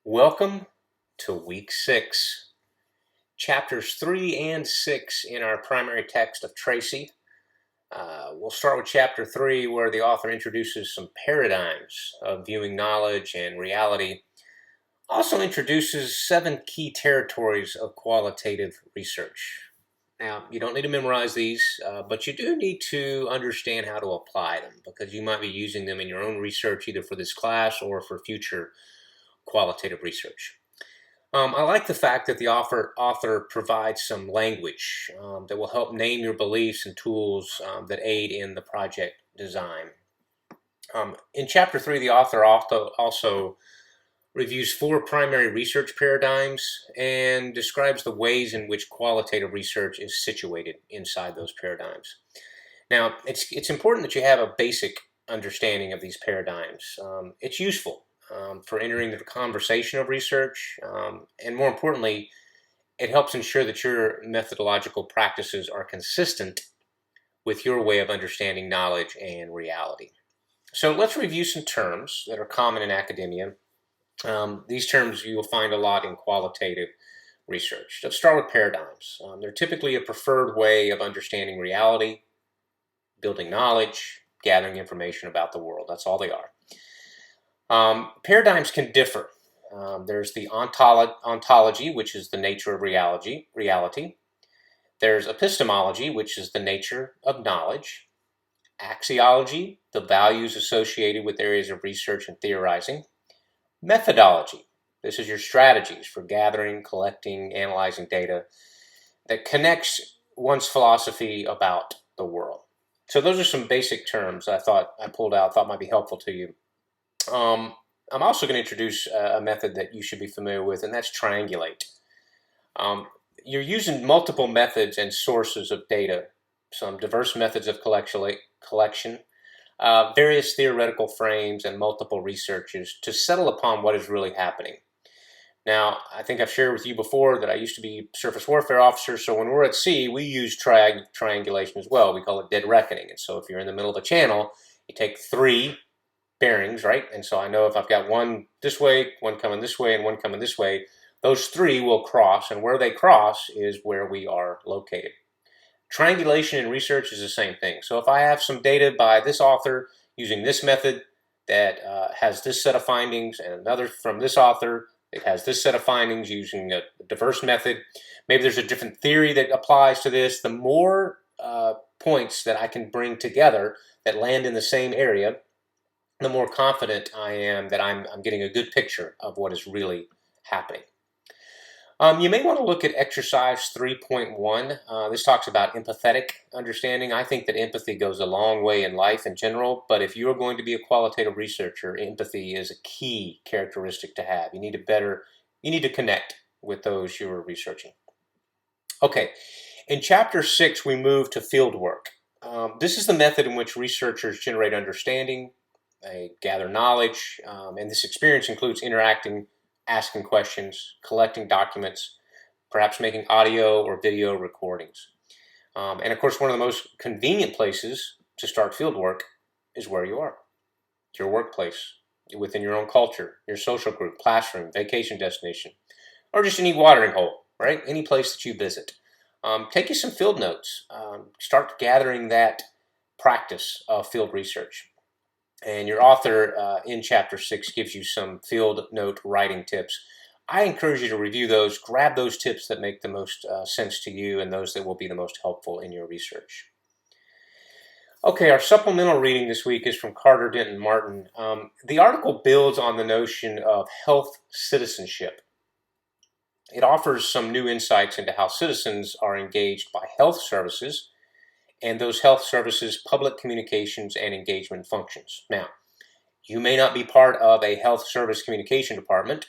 Welcome to week 6, chapters 3 and 6 in our primary text of Tracy. We'll start with chapter 3, where the author introduces some paradigms of viewing knowledge and reality. Also introduces 7 key territories of qualitative research. Now, you don't need to memorize these, but you do need to understand how to apply them, because you might be using them in your own research, either for this class or for future qualitative research. I like the fact that the author provides some language that will help name your beliefs and tools that aid in the project design. In chapter 3, the author also reviews 4 primary research paradigms and describes the ways in which qualitative research is situated inside those paradigms. Now, it's important that you have a basic understanding of these paradigms. It's useful for entering the conversation of research, and more importantly, it helps ensure that your methodological practices are consistent with your way of understanding knowledge and reality. So let's review some terms that are common in academia. These terms you will find a lot in qualitative research. Let's start with paradigms. They're typically a preferred way of understanding reality, building knowledge, gathering information about the world. That's all they are. Paradigms can differ. There's the ontology, which is the nature of reality. There's epistemology, which is the nature of knowledge. Axiology, the values associated with areas of research and theorizing. Methodology, this is your strategies for gathering, collecting, analyzing data that connects one's philosophy about the world. So those are some basic terms I pulled out, thought might be helpful to you. I'm also going to introduce a method that you should be familiar with, and that's triangulate. You're using multiple methods and sources of data, some diverse methods of collection, various theoretical frames, and multiple researches to settle upon what is really happening. Now, I think I've shared with you before that I used to be a surface warfare officer, so when we're at sea, we use triangulation as well. We call it dead reckoning. And so if you're in the middle of a channel, you take 3 bearings, right? And so I know if I've got one this way, one coming this way, and one coming this way, those 3 will cross, and where they cross is where we are located. Triangulation in research is the same thing. So if I have some data by this author using this method that has this set of findings, and another from this author, it has this set of findings using a diverse method, maybe there's a different theory that applies to this, the more points that I can bring together that land in the same area, the more confident I am that I'm getting a good picture of what is really happening. You may want to look at exercise 3.1. This talks about empathetic understanding. I think that empathy goes a long way in life in general, but if you're going to be a qualitative researcher, empathy is a key characteristic to have. You need to connect with those you're researching. Okay, in chapter 6, we move to field work. This is the method in which researchers generate understanding, they gather knowledge, and this experience includes interacting, asking questions, collecting documents, perhaps making audio or video recordings. And of course, one of the most convenient places to start field work is where you are, your workplace, within your own culture, your social group, classroom, vacation destination, or just any watering hole, right? Any place that you visit. Take you some field notes. Start gathering that practice of field research. And your author in chapter 6 gives you some field note writing tips. I encourage you to review those, grab those tips that make the most sense to you and those that will be the most helpful in your research. Okay, our supplemental reading this week is from Carter Denton Martin. The article builds on the notion of health citizenship. It offers some new insights into how citizens are engaged by health services and those health services' public communications and engagement functions. Now, you may not be part of a health service communication department,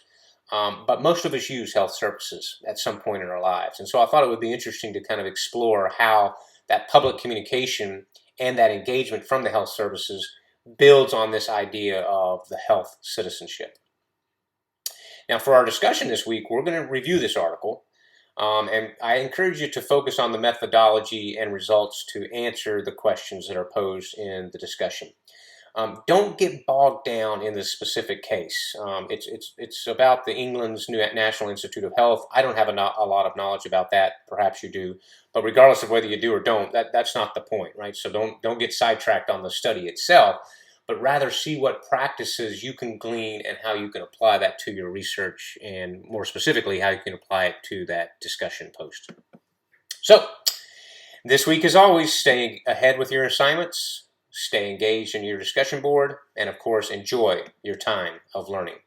but most of us use health services at some point in our lives. And so I thought it would be interesting to kind of explore how that public communication and that engagement from the health services builds on this idea of the health citizenship. Now, for our discussion this week, we're going to review this article. And I encourage you to focus on the methodology and results to answer the questions that are posed in the discussion. Don't get bogged down in the specific case. It's about the England's new National Institute of Health. I don't have a lot of knowledge about that. Perhaps you do, but regardless of whether you do or don't, that's not the point, right? So don't get sidetracked on the study itself, but rather see what practices you can glean and how you can apply that to your research, and more specifically, how you can apply it to that discussion post. So this week, as always, stay ahead with your assignments, stay engaged in your discussion board, and of course, enjoy your time of learning.